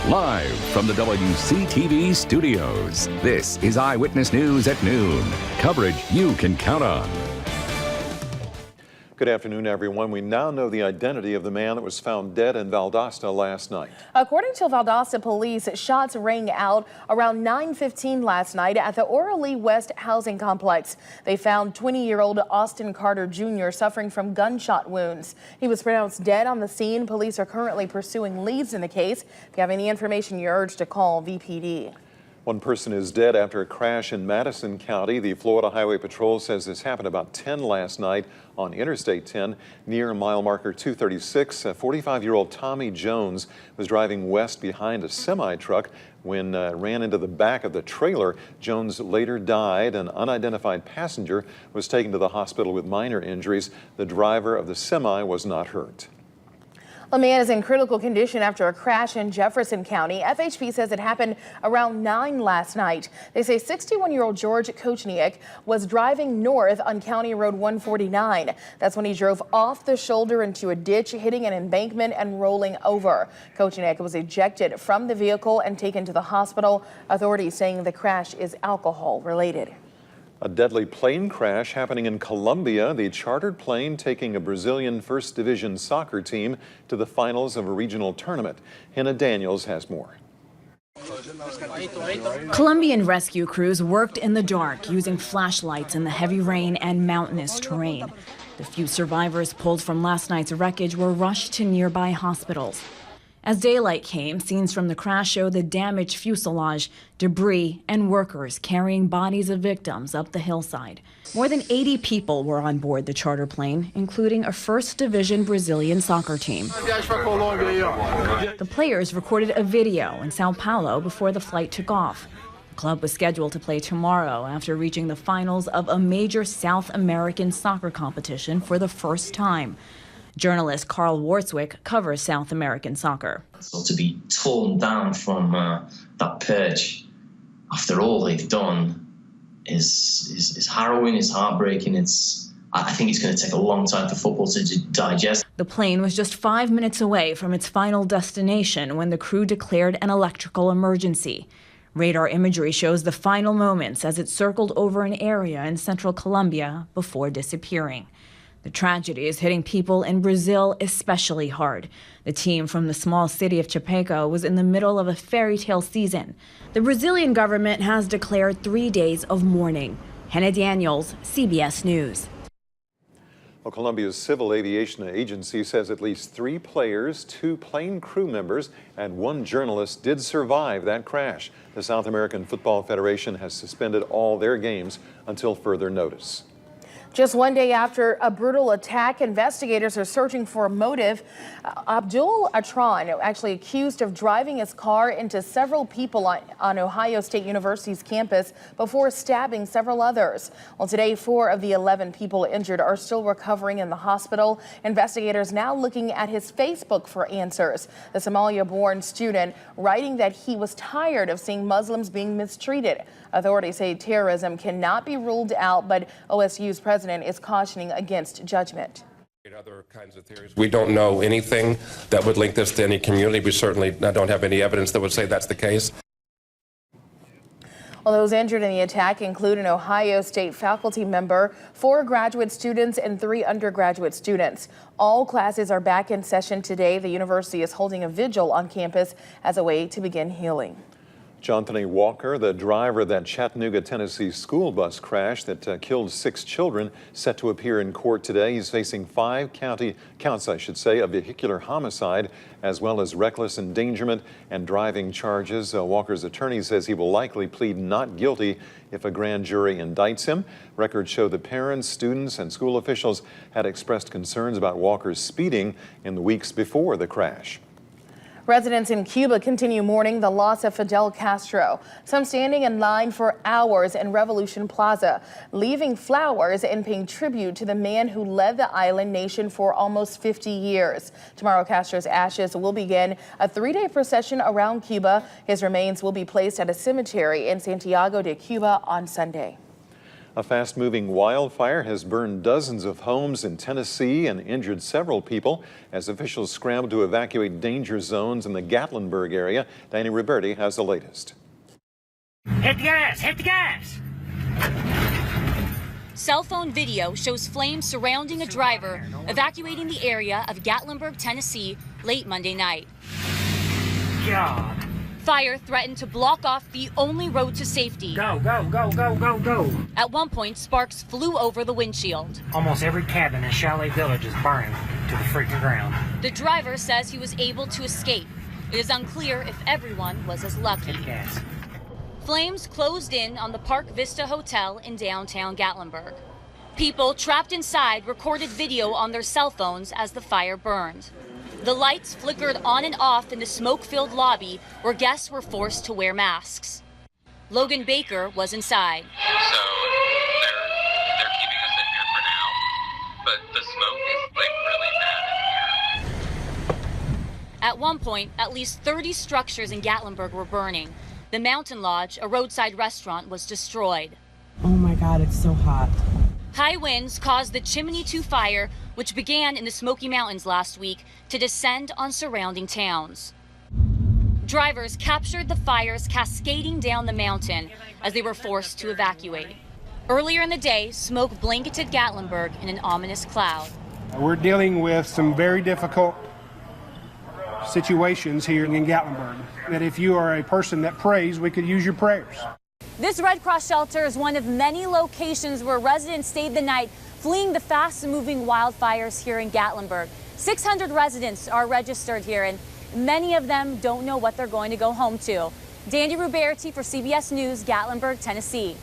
Live from the WCTV studios, this is Eyewitness News at noon. Coverage you can count on. Good afternoon, everyone. We now know the identity of the man that was found dead in Valdosta last night. According to Valdosta police, shots rang out around 9:15 last night at the Orally West housing complex. They found 20-year-old Austin Carter Jr. suffering from gunshot wounds. He was pronounced dead on the scene. Police are currently pursuing leads in the case. If you have any information, you're urged to call VPD. One person is dead after a crash in Madison County. The Florida Highway Patrol says this happened about 10 last night on Interstate 10 near mile marker 236. 45-year-old Tommy Jones was driving west behind a semi-truck when ran into the back of the trailer. Jones later died. An unidentified passenger was taken to the hospital with minor injuries. The driver of the semi was not hurt. A man is in critical condition after a crash in Jefferson County. FHP says it happened around 9 last night. They say 61-year-old George Kochniak was driving north on County Road 149. That's when he drove off the shoulder into a ditch, hitting an embankment and rolling over. Kochniak was ejected from the vehicle and taken to the hospital. Authorities saying the crash is alcohol related. A deadly plane crash happening in Colombia. The chartered plane taking a Brazilian First Division soccer team to the finals of a regional tournament. Hannah Daniels has more. Colombian rescue crews worked in the dark using flashlights in the heavy rain and mountainous terrain. The few survivors pulled from last night's wreckage were rushed to nearby hospitals. As daylight came, scenes from the crash show the damaged fuselage, debris, and workers carrying bodies of victims up the hillside. More than 80 people were on board the charter plane, including a First Division Brazilian soccer team. The players recorded a video in Sao Paulo before the flight took off. The club was scheduled to play tomorrow after reaching the finals of a major South American soccer competition for the first time. Journalist Carl Warswick covers South American soccer. So to be torn down from that perch after all they've done is harrowing, is heartbreaking. I think it's going to take a long time for football to digest. The plane was just 5 minutes away from its final destination when the crew declared an electrical emergency. Radar imagery shows the final moments as it circled over an area in central Colombia before disappearing. The tragedy is hitting people in Brazil especially hard. The team from the small city of Chapecó was in the middle of a fairy tale season. The Brazilian government has declared 3 days of mourning. Hannah Daniels, CBS News. Well, Colombia's Civil Aviation Agency says at least 3 players, 2 plane crew members, and 1 journalist did survive that crash. The South American Football Federation has suspended all their games until further notice. Just one day after a brutal attack, investigators are searching for a motive. Abdul Atran, actually accused of driving his car into several people on Ohio State University's campus before stabbing several others. Well, today, 4 of the 11 people injured are still recovering in the hospital. Investigators now looking at his Facebook for answers. The Somalia-born student writing that he was tired of seeing Muslims being mistreated. Authorities say terrorism cannot be ruled out, but OSU's president is cautioning against judgment. Other kinds of theories. We don't know anything that would link this to any community. We certainly don't have any evidence that would say that's the case. Well, those injured in the attack include an Ohio State faculty member, 4 graduate students, and 3 undergraduate students. All classes are back in session today. The university is holding a vigil on campus as a way to begin healing. Jonathan Walker, the driver of that Chattanooga, Tennessee school bus crash that killed 6 children, set to appear in court today. He's facing 5 counts of vehicular homicide, as well as reckless endangerment and driving charges. Walker's attorney says he will likely plead not guilty if a grand jury indicts him. Records show the parents, students, and school officials had expressed concerns about Walker's speeding in the weeks before the crash. Residents in Cuba continue mourning the loss of Fidel Castro. Some standing in line for hours in Revolution Plaza, leaving flowers and paying tribute to the man who led the island nation for almost 50 years. Tomorrow, Castro's ashes will begin a 3-day procession around Cuba. His remains will be placed at a cemetery in Santiago de Cuba on Sunday. A fast-moving wildfire has burned dozens of homes in Tennessee and injured several people as officials scramble to evacuate danger zones in the Gatlinburg area. Danny Roberti has the latest. Hit the gas! Hit the gas! Cell phone video shows flames surrounding a driver evacuating the area of Gatlinburg, Tennessee, late Monday night. God. Fire threatened to block off the only road to safety. Go, go, go, go, go, go. At one point, sparks flew over the windshield. Almost every cabin in Chalet Village is burned to the freaking ground. The driver says he was able to escape. It is unclear if everyone was as lucky. Hit the gas. Flames closed in on the Park Vista Hotel in downtown Gatlinburg. People trapped inside recorded video on their cell phones as the fire burned. The lights flickered on and off in the smoke-filled lobby where guests were forced to wear masks. Logan Baker was inside. So they're keeping us in here for now, but the smoke is like really bad in here. At one point, at least 30 structures in Gatlinburg were burning. The Mountain Lodge, a roadside restaurant, was destroyed. Oh my God, it's so hot. High winds caused the Chimney 2 fire, which began in the Smoky Mountains last week, to descend on surrounding towns. Drivers captured the fires cascading down the mountain as they were forced to evacuate. Earlier in the day, smoke blanketed Gatlinburg in an ominous cloud. We're dealing with some very difficult situations here in Gatlinburg, that if you are a person that prays, we could use your prayers. This Red Cross shelter is one of many locations where residents stayed the night fleeing the fast-moving wildfires here in Gatlinburg. 600 residents are registered here, and many of them don't know what they're going to go home to. Dandy Ruberti for CBS News, Gatlinburg, Tennessee.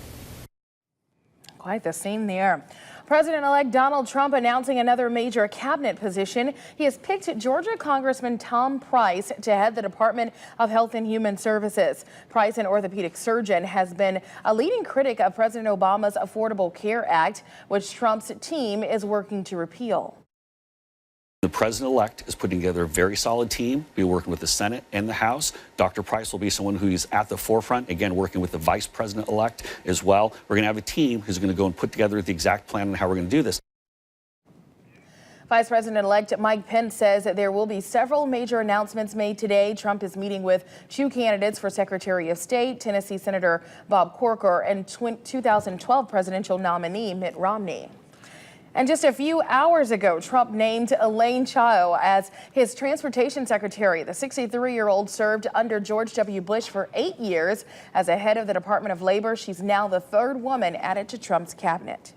Quite the scene there. President-elect Donald Trump announcing another major cabinet position. He has picked Georgia Congressman Tom Price to head the Department of Health and Human Services. Price, an orthopedic surgeon, has been a leading critic of President Obama's Affordable Care Act, which Trump's team is working to repeal. The president-elect is putting together a very solid team. We'll be working with the Senate and the House. Dr. Price will be someone who's at the forefront, again, working with the vice president-elect as well. We're going to have a team who's going to go and put together the exact plan on how we're going to do this. Vice President-elect Mike Pence says that there will be several major announcements made today. Trump is meeting with two candidates for Secretary of State, Tennessee Senator Bob Corker and 2012 presidential nominee Mitt Romney. And just a few hours ago, Trump named Elaine Chao as his transportation secretary. The 63-year-old served under George W. Bush for 8 years as a head of the Department of Labor. She's now the third woman added to Trump's cabinet.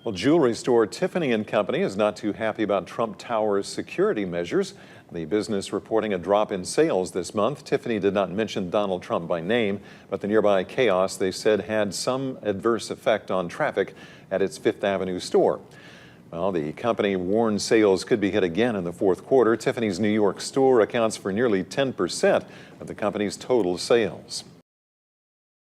Well, jewelry store Tiffany & Company is not too happy about Trump Tower's security measures. The business reporting a drop in sales this month. Tiffany did not mention Donald Trump by name, but the nearby chaos, they said, had some adverse effect on traffic at its Fifth Avenue store. Well, the company warned sales could be hit again in the fourth quarter. Tiffany's New York store accounts for nearly 10% of the company's total sales.